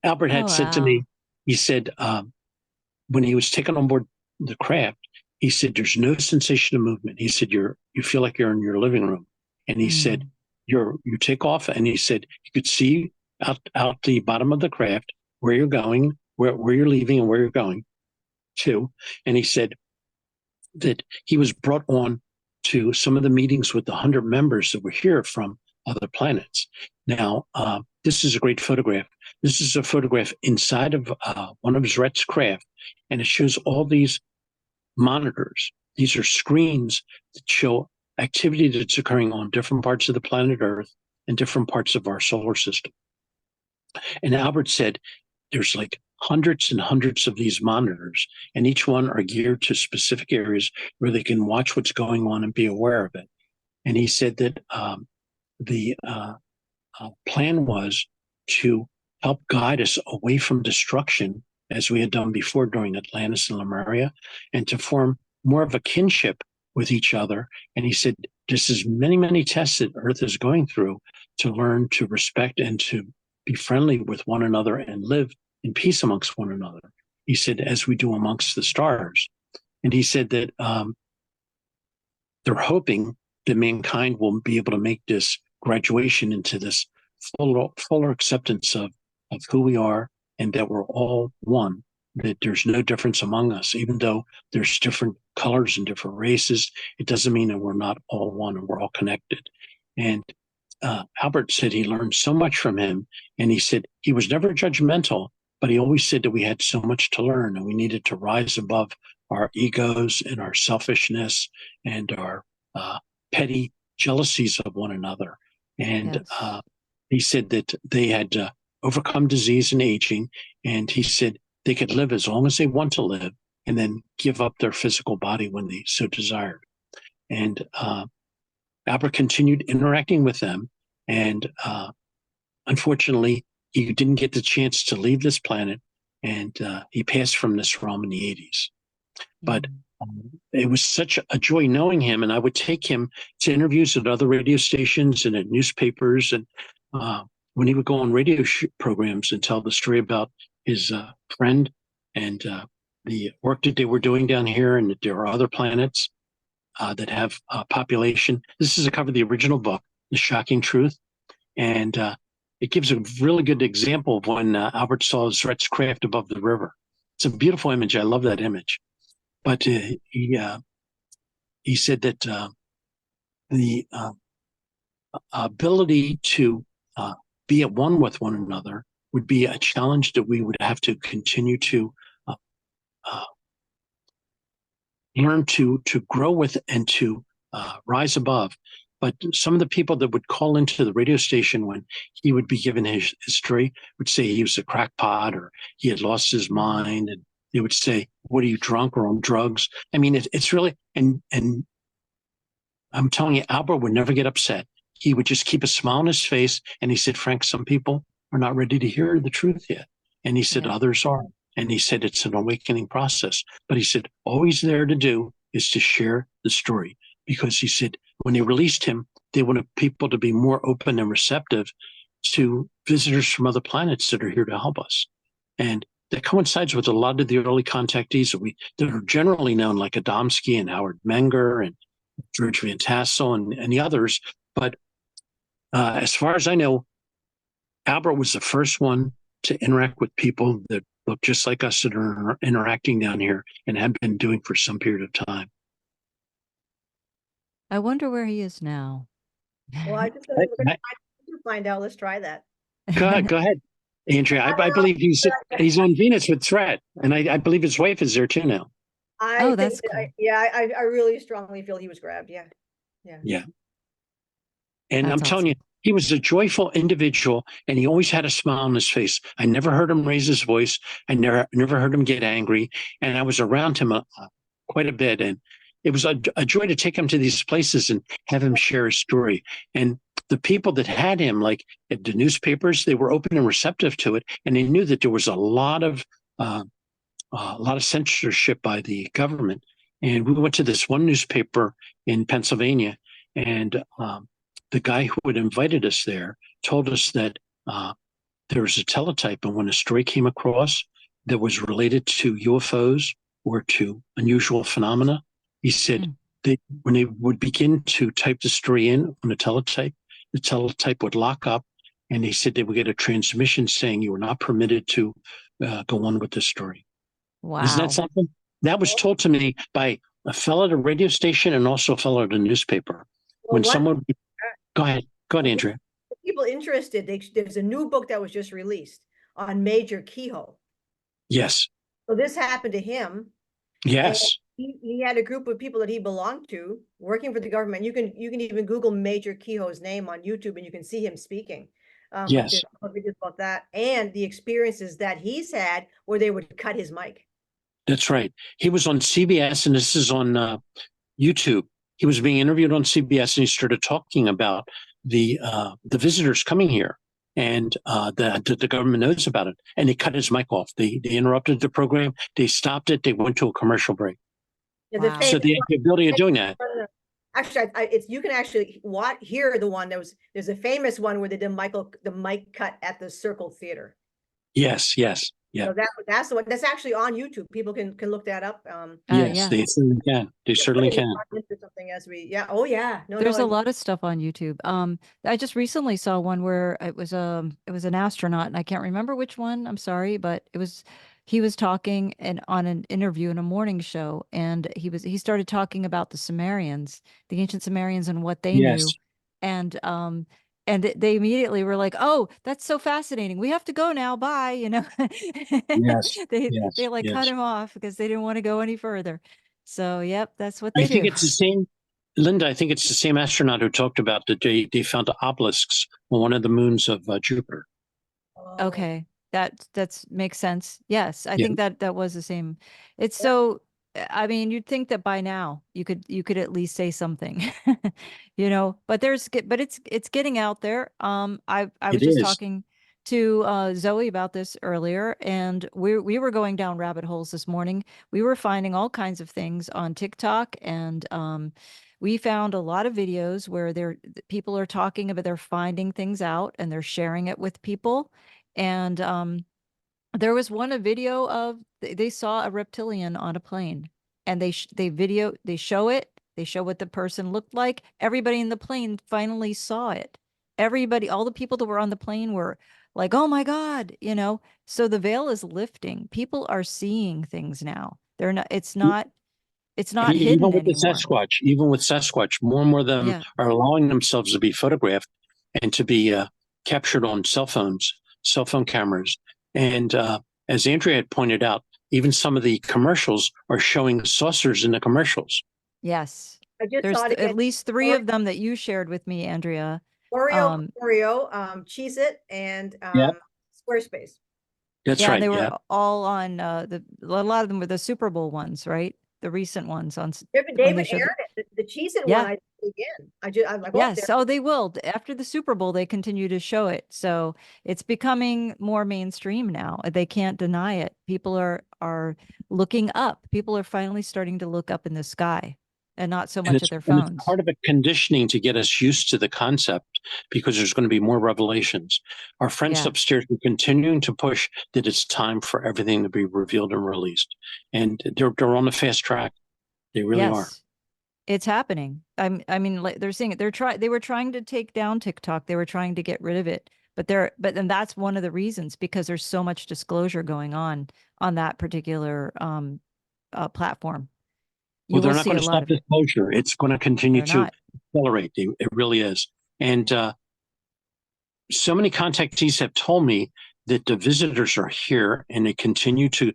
Albert had said to me, he said, when he was taken on board the craft, he said, there's no sensation of movement. He said, you feel like you're in your living room. And he said, you take off. And he said, you could see out the bottom of the craft where you're going, where you're leaving and where you're going to. And he said that he was brought on to some of the meetings with the 100 members that were here from other planets. Now, this is a great photograph. This is a photograph inside of one of Zret's craft, and it shows all these monitors. These are screens that show activity that's occurring on different parts of the planet Earth and different parts of our solar system. And Albert said there's like hundreds and hundreds of these monitors, and each one are geared to specific areas where they can watch what's going on and be aware of it. And he said that the plan was to help guide us away from destruction, as we had done before during Atlantis and Lemuria, and to form more of a kinship with each other. And he said, this is many, many tests that Earth is going through to learn to respect and to be friendly with one another and live in peace amongst one another. He said, as we do amongst the stars. And he said that they're hoping that mankind will be able to make this graduation into this fuller acceptance of who we are, and that we're all one, that there's no difference among us. Even though there's different colors and different races, it doesn't mean that we're not all one and we're all connected. And Albert said he learned so much from him, and he said he was never judgmental, but he always said that we had so much to learn and we needed to rise above our egos and our selfishness and our petty jealousies of one another. And Yes. he said that they had overcome disease and aging, and he said they could live as long as they want to live and then give up their physical body when they so desired. And Albert continued interacting with them, and unfortunately, he didn't get the chance to leave this planet, and he passed from this realm in the 80s. But it was such a joy knowing him, and I would take him to interviews at other radio stations and at newspapers, and when he would go on radio programs and tell the story about his friend and the work that they were doing down here, and that there are other planets that have population. This is a cover of the original book, The Shocking Truth, and it gives a really good example of when Albert saw Zret's craft above the river. It's a beautiful image. I love that image. But he said that the ability to be at one with one another would be a challenge that we would have to continue to learn to grow with and to rise above. But some of the people that would call into the radio station when he would be given his story would say he was a crackpot or he had lost his mind, and they would say, "What, are you drunk or on drugs?" I mean, it's really, and I'm telling you, Albert would never get upset. He would just keep a smile on his face, and he said, "Frank, some people are not ready to hear the truth yet," and he said, "Others are." And he said it's an awakening process. But he said, all he's there to do is to share the story, because he said when they released him, they wanted people to be more open and receptive to visitors from other planets that are here to help us. And that coincides with a lot of the early contactees that are generally known, like Adamski and Howard Menger and George Van Tassel and the others. But as far as I know, Albert was the first one to interact with people that look just like us that are interacting down here and have been doing for some period of time. I wonder where he is now. Well, I just we're gonna find out. Let's try that. Go ahead, Andrea. I believe he's on Venus with Zret, and I believe his wife is there too now. Oh, that's cool. I really strongly feel he was grabbed. Yeah. And That's I'm telling you, he was a joyful individual, and he always had a smile on his face. I never heard him raise his voice. I never heard him get angry. And I was around him quite a bit, and it was a joy to take him to these places and have him share his story. And the people that had him, like at the newspapers, they were open and receptive to it, and they knew that there was a lot of censorship by the government. And we went to this one newspaper in Pennsylvania, and the guy who had invited us there told us that there was a teletype, and when a story came across that was related to UFOs or to unusual phenomena, he said when they would begin to type the story in on the teletype would lock up, and he said they would get a transmission saying you were not permitted to go on with the story. Wow. Isn't that something? That was told to me by a fellow at a radio station and also a fellow at a newspaper. Well, someone... Go ahead, Andrea. People interested, there's a new book that was just released on Major Keyhole. Yes. So this happened to him. Yes. He had a group of people that he belonged to working for the government. You can even Google Major Keyhole's name on YouTube, and you can see him speaking. Who Yes, did videos about that and the experiences that he's had where they would cut his mic. that's right. He was on CBS, and this is on YouTube. He was being interviewed on CBS, and he started talking about the visitors coming here, and the government knows about it, and they cut his mic off. They interrupted the program. They stopped it. They went to a commercial break. Yeah, Wow. So the ability of doing that. Actually, it's you can actually hear the one there's a famous one where they did the mic cut at the Circle Theater. Yes, yes, yeah. So that's the one that's actually on YouTube. People can look that up. Yes, Yeah. they certainly can. They certainly can. Something as we oh yeah. There's a lot of stuff on YouTube. I just recently saw one where it was an astronaut, and I can't remember which one. I'm sorry, but he was talking and on an interview in a morning show, and he started talking about the Sumerians, the ancient Sumerians, and what they knew, Yes, and they immediately were like, "Oh, that's so fascinating. We have to go now. Bye." yes, They yes, like cut yes. him off because they didn't want to go any further. So, yep, that's what I they think do. it's the same, Linda. I think it's the same astronaut who talked about that they found obelisks on one of the moons of Jupiter. Oh, Okay, that's makes sense. Yes, I Yeah, think that was the same. It's yeah. so, I mean, you'd think that by now you could at least say something, but but it's getting out there. I was it just is. talking to Zoe about this earlier, and we were going down rabbit holes this morning. We were finding all kinds of things on TikTok, and we found a lot of videos where people are talking about they're finding things out and they're sharing it with people. And there was a video of they saw a reptilian on a plane, and they show it. They show what the person looked like. Everybody in the plane finally saw it. Everybody, all the people that were on the plane were like, "Oh my God," So the veil is lifting. People are seeing things now. They're not. It's not Even hidden with the anymore. Sasquatch, more and more of them Yeah. are allowing themselves to be photographed and to be captured on cell phones, cell phone cameras. And as Andrea had pointed out, even some of the commercials are showing saucers in the commercials. Yes. I just There's saw it at again. least three of them that you shared with me, Andrea. Oreo, Um, Cheez It, and Yeah, Squarespace. that's Yeah, and right. they Yeah, were all on a lot of them were the Super Bowl ones, right? The recent ones when they David showed aired it. The Cheez It one yeah. I did again. I'm like, oh, there. Yes. Oh, they will. After the Super Bowl, they continue to show it. So it's becoming more mainstream now. They can't deny it. People are looking up. People are finally starting to look up in the sky and not so and much at their it's phones. part of a conditioning to get us used to the concept because there's going to be more revelations. Our friends Yeah. upstairs are continuing to push that it's time for everything to be revealed and released, and they're on the fast track. They really are. Yes. It's happening. I mean, like they're seeing it. They were trying to take down TikTok. They were trying to get rid of it. But then that's one of the reasons because there's so much disclosure going on that particular platform. Well, You they're will not see going a to lot stop of it. disclosure. It's going to continue They're to not. accelerate. It really is. And so many contactees have told me that the visitors are here and they continue to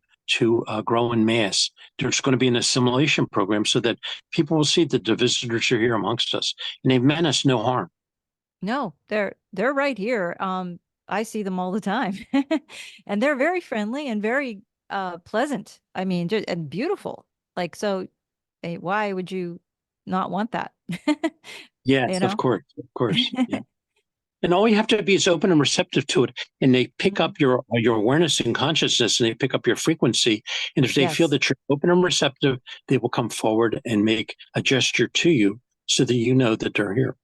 grow in mass. There's going to be an assimilation program so that people will see that the visitors are here amongst us, and they've meant us no harm. No, they're right here. I see them all the time. And they're very friendly and very pleasant. I mean, just and beautiful. Like so why would you not want that? You Yes, know? of course. Yeah. And all you have to be is open and receptive to it, and they pick Mhm. up your awareness and consciousness, and they pick up your frequency. And if they feel Yes. that you're open and receptive, they will come forward and make a gesture to you so that you know that they're here.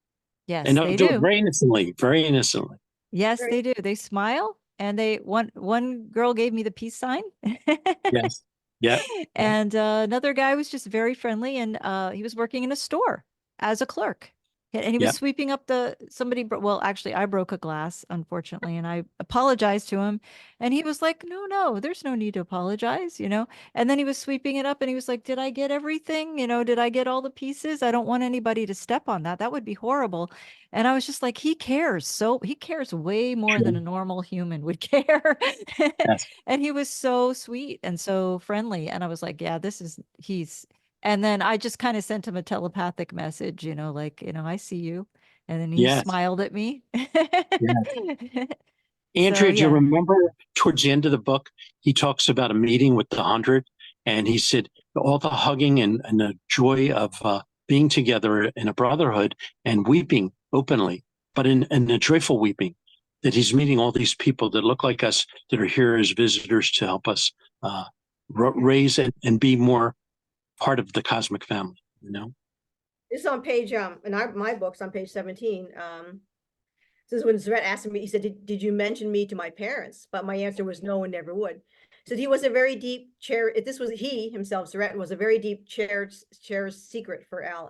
And Yes, they'll they do it do. very innocently, very innocently. Yes, Right. they do. They smile and one girl gave me the peace sign. Yes. Yeah. Yeah. And another guy was just very friendly and he was working in a store as a clerk. And he was Yeah. sweeping up well, actually, I broke a glass, unfortunately, and I apologized to him. And he was like, no, there's no need to apologize. And then he was sweeping it up and he was like, did I get everything? Did I get all the pieces? I don't want anybody to step on that. That would be horrible. And I was just like, he cares. So he cares way more than True. a normal human would care. Yes. And he was so sweet and so friendly. And I was like, yeah, and then I just kind of sent him a telepathic message, like, I see you. And then he Yes. smiled at me. Andrea, do you yeah. remember towards the end of the book, he talks about a meeting with the 100, and he said all the hugging and the joy of being together in a brotherhood and weeping openly, but in a joyful weeping, that he's meeting all these people that look like us, that are here as visitors to help us raise and be more part of the cosmic family, you know? This is on page, my book's on page 17. This is when Zret asked me, he said, did you mention me to my parents? But my answer was no and never would. So he was a very deep this was he himself, Zret, was a very deep cherished secret for Al.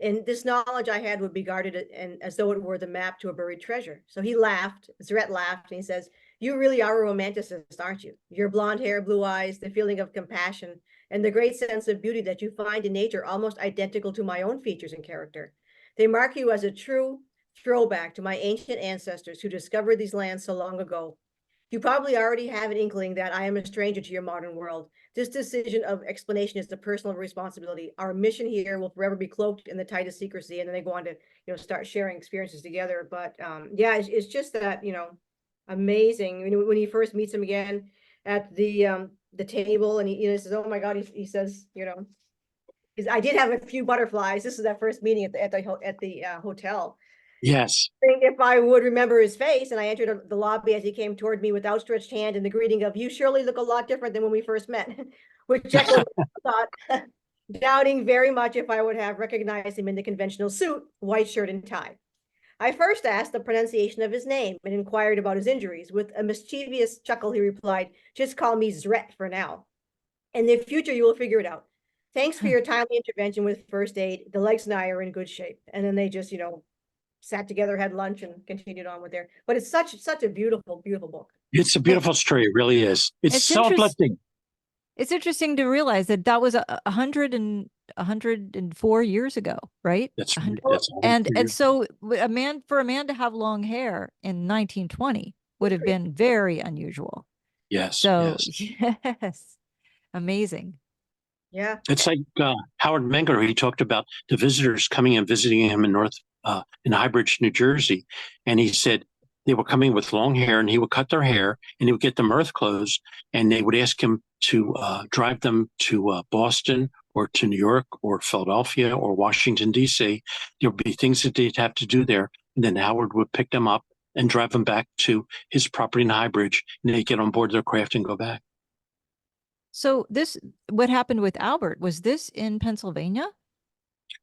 And this knowledge I had would be guarded and as though it were the map to a buried treasure. So he laughed, Zret laughed, and he says, you really are a romanticist, aren't you? Your blonde hair, blue eyes, the feeling of compassion, and the great sense of beauty that you find in nature almost identical to my own features and character. They mark you as a true throwback to my ancient ancestors who discovered these lands so long ago. You probably already have an inkling that I am a stranger to your modern world. This decision of explanation is the personal responsibility. Our mission here will forever be cloaked in the tightest secrecy. And then they go on to, start sharing experiences together. But yeah, it's just that, amazing. When he first meets him again at the table, and he says, "Oh my God," he says, I did have a few butterflies. This is that first meeting at the hotel. Yes. If I would remember his face, and I entered the lobby as he came toward me with outstretched hand and the greeting of, "You surely look a lot different than when we first met," which echoed my thought, doubting very much if I would have recognized him in the conventional suit, white shirt and tie. I first asked the pronunciation of his name and inquired about his injuries. With a mischievous chuckle, he replied, "Just call me Zret for now. In the future, you will figure it out. Thanks for your timely intervention with first aid. The legs and I are in good shape." And then they just, sat together, had lunch, and continued on with but it's such a beautiful, beautiful book. It's a beautiful story. It really is. It's so uplifting. It's interesting to realize that was 104 years ago, right? That's and so a man to have long hair in 1920 would have been very unusual. Yes. So yes, amazing. Yeah. It's like Howard Menger. He talked about the visitors coming and visiting him in Highbridge, New Jersey, and he said they were coming with long hair, and he would cut their hair, and he would get them earth clothes, and they would ask him to drive them to Boston or to New York or Philadelphia or Washington, D.C. There would be things that they'd have to do there, and then Howard would pick them up and drive them back to his property in Highbridge, and they'd get on board their craft and go back. So what happened with Albert, was this in Pennsylvania?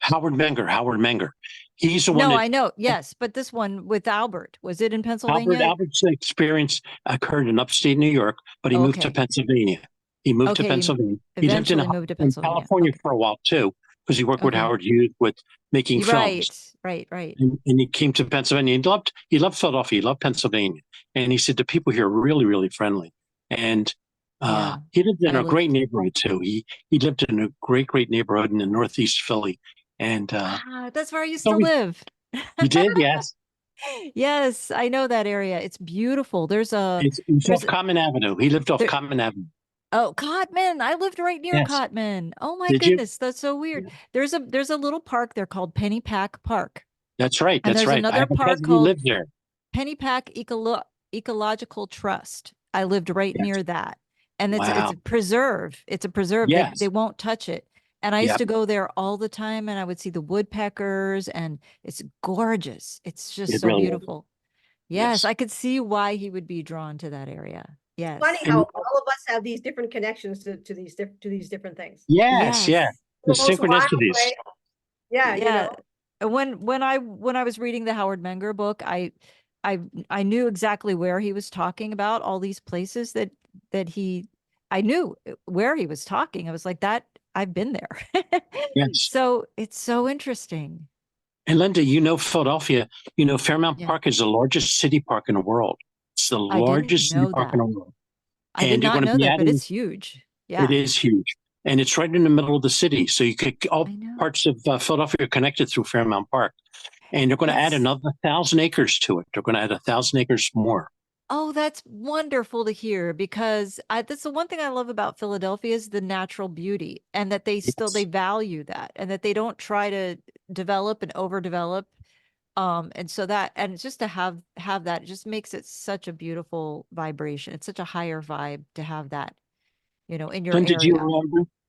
Howard Menger. He's the one. No, I know. Yes. But this one with Albert, was it in Pennsylvania? Albert's experience occurred in upstate New York, but he moved to Pennsylvania. He moved to Pennsylvania. He lived in California for a while too, because he worked with Howard Hughes with making films. Right. And he came to Pennsylvania. He loved Philadelphia. He loved Pennsylvania. And he said the people here are really, really friendly. And he lived in a great neighborhood too. He lived in a great neighborhood in the Northeast Philly. And that's where I used to live. You did? Yes. Yes, I know that area. It's beautiful. It's off Common Avenue. He lived off Common Avenue. Oh, Cotman. I lived right near Cotman. Oh my goodness. That's so weird. Yeah. There's a little park there called Pennypack Park. That's right. And there's another park called Pennypack Ecological Trust. I lived right near that. And it's a preserve. It's a preserve. Yes. They won't touch it. And I used to go there all the time, and I would see the woodpeckers, and it's gorgeous. It's just so beautiful. Yes, I could see why he would be drawn to that area. Yes. Funny how all of us have these different connections to these different things. Yes. The synchronicities. Yeah. When I was reading the Howard Menger book, I knew exactly where he was talking about, all these places that I knew where he was talking. I was like, that I've been there. Yes. So it's so interesting. And Linda, Philadelphia, Fairmount Park is the largest city park in the world. It's the largest city park in the world. I did not know that, but it's huge. Yeah. It is huge. And it's right in the middle of the city. So all parts of Philadelphia are connected through Fairmount Park. And they're going to add another 1,000 acres to it. They're going to add 1,000 acres more. Oh, that's wonderful to hear, because that's the one thing I love about Philadelphia is the natural beauty, and that they value that, and that they don't try to develop and overdevelop. And so that, and just to have that, it just makes it such a beautiful vibration. It's such a higher vibe to have that, in your Linda, area. do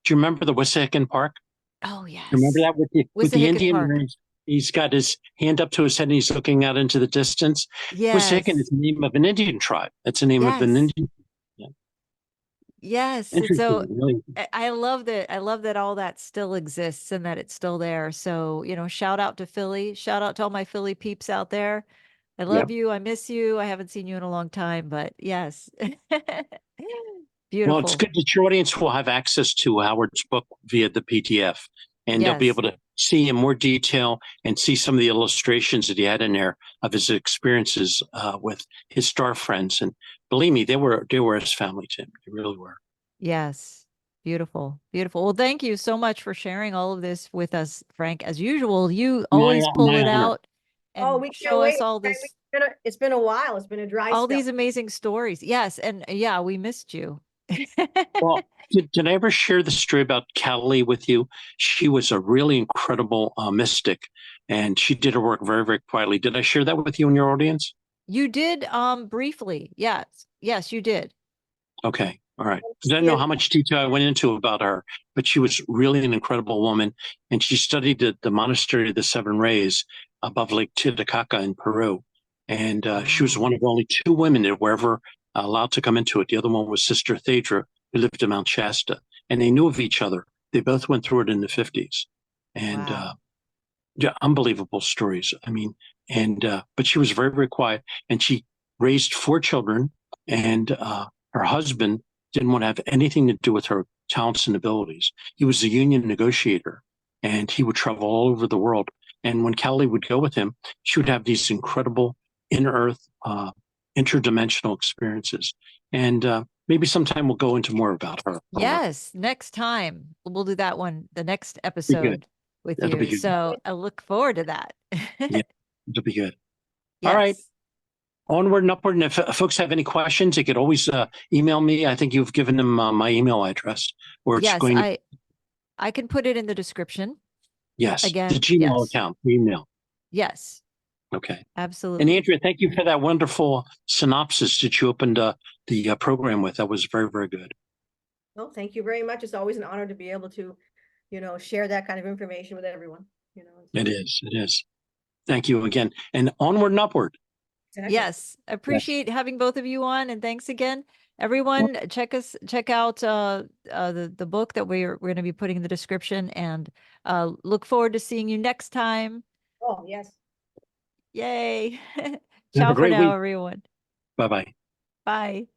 you remember the Wissahickon Park? Oh yes. Remember that with the Wissahickon Indian Park. where he's got his hand up to his head and he's looking out into the distance? Wissahickon is Yes. the name of an Indian tribe. That's the name of an Yes. Indian. Yeah. Yes. And so Interesting. Really. I love that. I love that all that still exists and that it's still there. So, shout out to Philly. Shout out to all my Philly peeps out there. I Yeah. love you. I miss you. I haven't seen you in a long time, but yes. Well, it's Beautiful. good that your audience will have access to Howard's book via the PDF, and they'll be Yes. able to see in more detail and see some of the illustrations that he had in there of his experiences with his star friends. And believe me, they were his family, Tim. They really were. Yes. Beautiful. Beautiful. Well, thank you so much for sharing all of this with us, Frank. As usual, you always pull My it honor. out Oh, and we can't show wait. us all Okay, this, it's been a while. It's been a dry all spell. these amazing stories. Yes. And yeah, we missed you. Well, did I ever share the story about Callie with you? She was a really incredible mystic, and she did her work very, very quietly. Did I share that with you and your audience? You did briefly. Yes. Yes, you did. Okay. All right. Because I don't Yeah. know how much detail I went into about her, but she was really an incredible woman. And she studied at the Monastery of the Seven Rays above Lake Titicaca in Peru. And she was Wow. one of only two women that were ever allowed to come into it. The other one was Sister Thedra, who lived in Mount Shasta. And they knew of each other. They both went through it in the 50s. And Wow. yeah, unbelievable stories. I mean, and but she was very, very quiet. And she raised four children. And her husband didn't want to have anything to do with her talents and abilities. He was a union negotiator and he would travel all over the world. And when Callie would go with him, she would have these incredible in earth, interdimensional experiences. And maybe sometime we'll go into more about her. Yes, next time we'll do that one, the next Be good. episode with That'll be you. good. So I look forward to that. Yeah, it'll be good. All right. Yes. Onward and upward. And if folks have any questions, they could always email me. I think you've given them my email address, or it's Yes, going to. I can put it in the description. Yes, Again, the Gmail yes. account, the email. Yes, Okay. And absolutely. Andrea, thank you for that wonderful synopsis that you opened the program with. That was very, very good. Well, thank you very much. It's always an honor to be able to, share that kind of information with everyone. It is. It is. Thank you again. And onward and upward. Exactly. Yes, appreciate having both of you on, and thanks again. Everyone, check out the book that we're going to be putting in the description, and look forward to seeing you next time. Oh, yes. Yay. Have a Ciao for great now, week. everyone. Bye-bye. Bye.